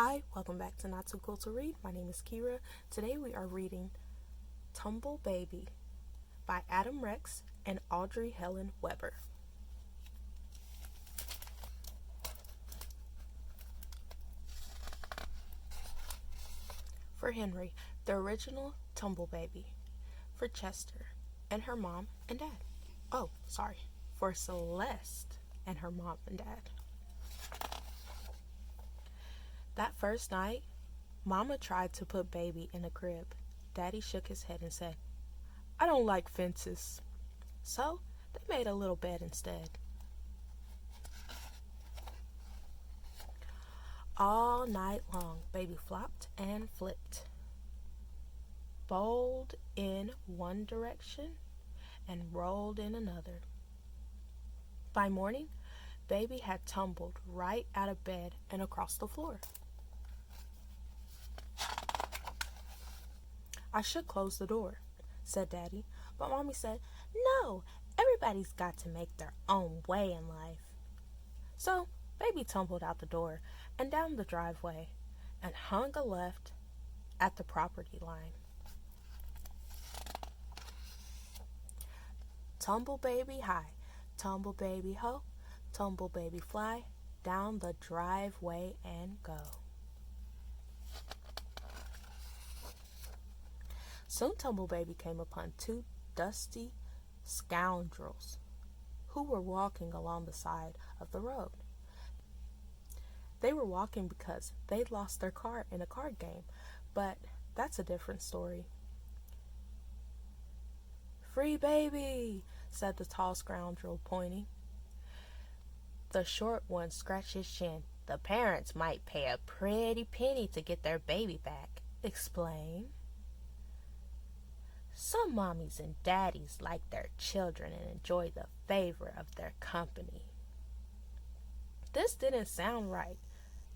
Hi, welcome back to Not Too Cool to Read. My name is Kira. Today we are reading Tumblebaby by Adam Rex and Audrey Helen Weber. For Henry, the original Tumblebaby. For Chester and her mom and dad. For Celeste and her mom and dad. That first night, Mama tried to put Baby in a crib. Daddy shook his head and said, "I don't like fences." So they made a little bed instead. All night long, Baby flopped and flipped, bowled in one direction and rolled in another. By morning, Baby had tumbled right out of bed and across the floor. "I should close the door," said Daddy, but Mommy said, "No, everybody's got to make their own way in life." So Baby tumbled out the door and down the driveway and hung a left at the property line. Tumble baby high, tumble baby ho, tumble baby fly, down the driveway and go. Soon Tumblebaby came upon two dusty scoundrels who were walking along the side of the road. They were walking because they'd lost their car in a card game, but that's a different story. "Free baby," said the tall scoundrel, pointing. The short one scratched his chin. "The parents might pay a pretty penny to get their baby back." "Explain." "Some mommies and daddies like their children and enjoy the favor of their company." This didn't sound right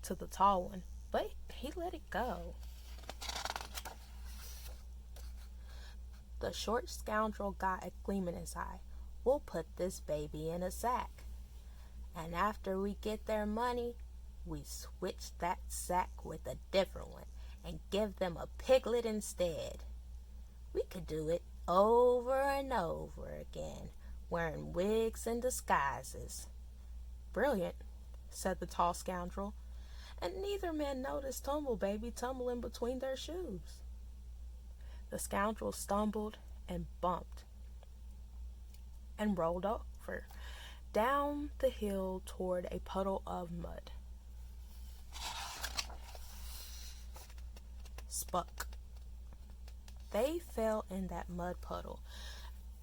to the tall one, but he let it go. The short scoundrel got a gleam in his eye. "We'll put this baby in a sack, and after we get their money, we switch that sack with a different one and give them a piglet instead. We could do it over and over again, wearing wigs and disguises." "Brilliant," said the tall scoundrel, and neither man noticed Tumblebaby tumbling between their shoes. The scoundrel stumbled and bumped and rolled over down the hill toward a puddle of mud. Spuck. They fell in that mud puddle,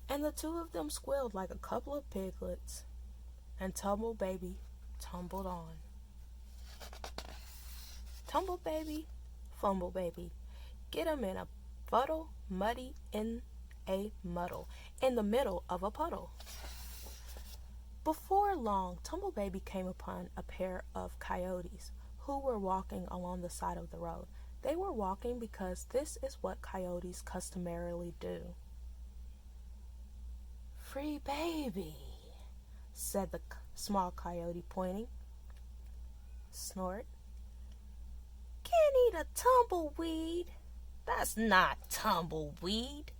and the two of them squealed like a couple of piglets, and Tumblebaby tumbled on. Tumblebaby, Fumblebaby, get 'em in a puddle, muddy in a muddle, in the middle of a puddle. Before long, Tumblebaby came upon a pair of coyotes who were walking along the side of the road. They were walking because this is what coyotes customarily do. "Free baby," said the small coyote, pointing. Snort. "Can't eat a tumbleweed. That's not tumbleweed.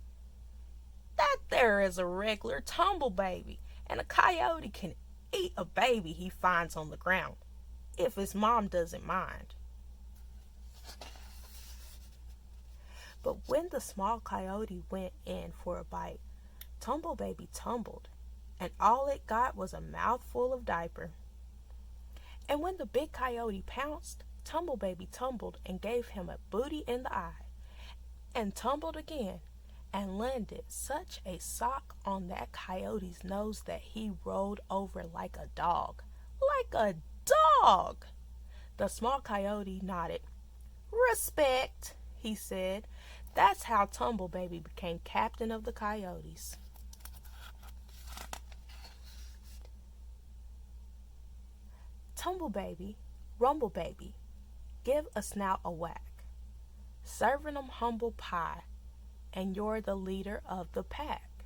That there is a regular tumblebaby, and a coyote can eat a baby he finds on the ground, if his mom doesn't mind." But when the small coyote went in for a bite, Tumblebaby tumbled, and all it got was a mouthful of diaper. And when the big coyote pounced, Tumblebaby tumbled and gave him a booty in the eye, and tumbled again, and landed such a sock on that coyote's nose that he rolled over like a dog. Like a dog! The small coyote nodded. "Respect," he said. That's how Tumblebaby became captain of the coyotes. Tumblebaby, Rumblebaby, give a snout a whack, serving 'em humble pie, and you're the leader of the pack.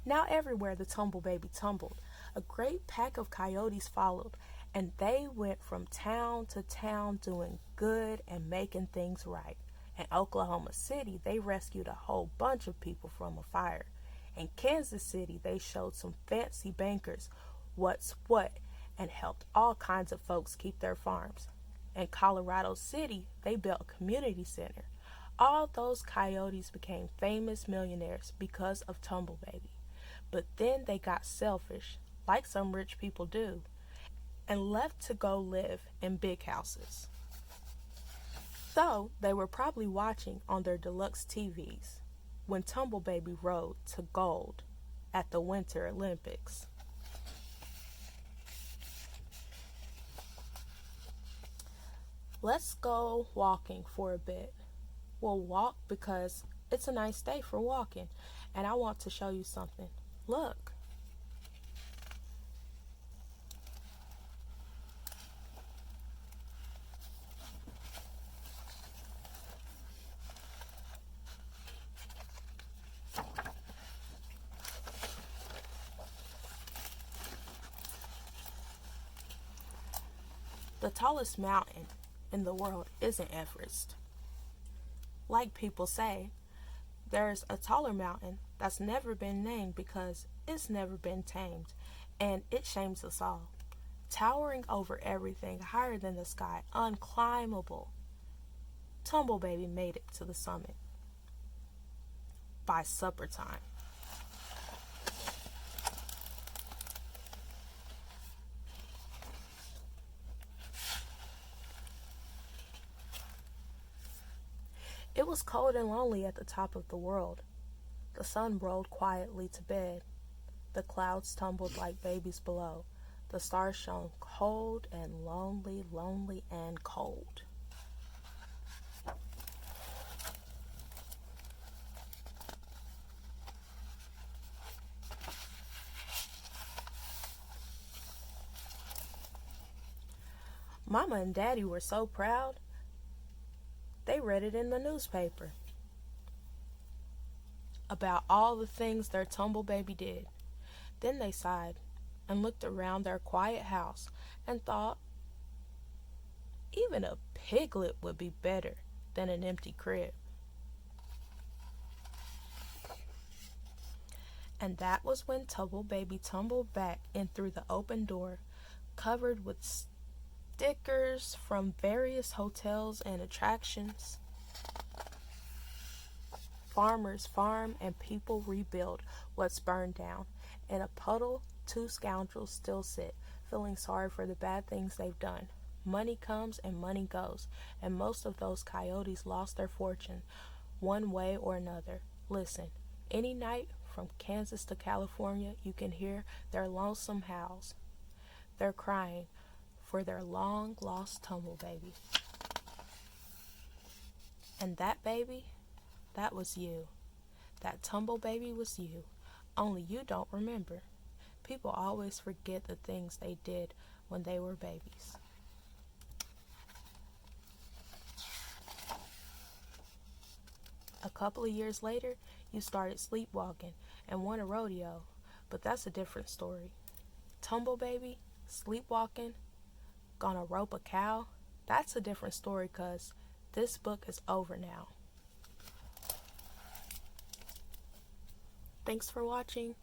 Now everywhere the Tumblebaby tumbled, a great pack of coyotes followed, And they went from town to town doing good and making things right. In Oklahoma City, they rescued a whole bunch of people from a fire. In Kansas City, they showed some fancy bankers what's what and helped all kinds of folks keep their farms. In Colorado City, they built a community center. All those coyotes became famous millionaires because of Tumblebaby. But then they got selfish, like some rich people do, and left to go live in big houses. So they were probably watching on their deluxe TVs when Tumblebaby rode to gold at the Winter Olympics. Let's go walking for a bit. We'll walk because it's a nice day for walking, and I want to show you something. Look. The tallest mountain in the world isn't Everest. Like people say, there's a taller mountain that's never been named because it's never been tamed, and it shames us all. Towering over everything, higher than the sky, unclimbable. Tumblebaby made it to the summit by supper time. It was cold and lonely at the top of the world. The sun rolled quietly to bed. The clouds tumbled like babies below. The stars shone cold and lonely, lonely and cold. Mama and Daddy were so proud, they read it in the newspaper about all the things their Tumblebaby did. Then they sighed and looked around their quiet house and thought, even a piglet would be better than an empty crib. And that was when Tumblebaby tumbled back in through the open door, covered with stickers from various hotels and attractions. Farmers farm and people rebuild what's burned down. In a puddle, two scoundrels still sit, feeling sorry for the bad things they've done. Money comes and money goes, and most of those coyotes lost their fortune one way or another. Listen, any night from Kansas to California, you can hear their lonesome howls. They're crying for their long-lost Tumblebaby. And that baby, that was you. That Tumblebaby was you. Only you don't remember. People always forget the things they did when they were babies. A couple of years later, you started sleepwalking and won a rodeo, but that's a different story. Tumblebaby, sleepwalking, gonna rope a cow, that's a different story, 'cause this book is over now. Thanks for watching.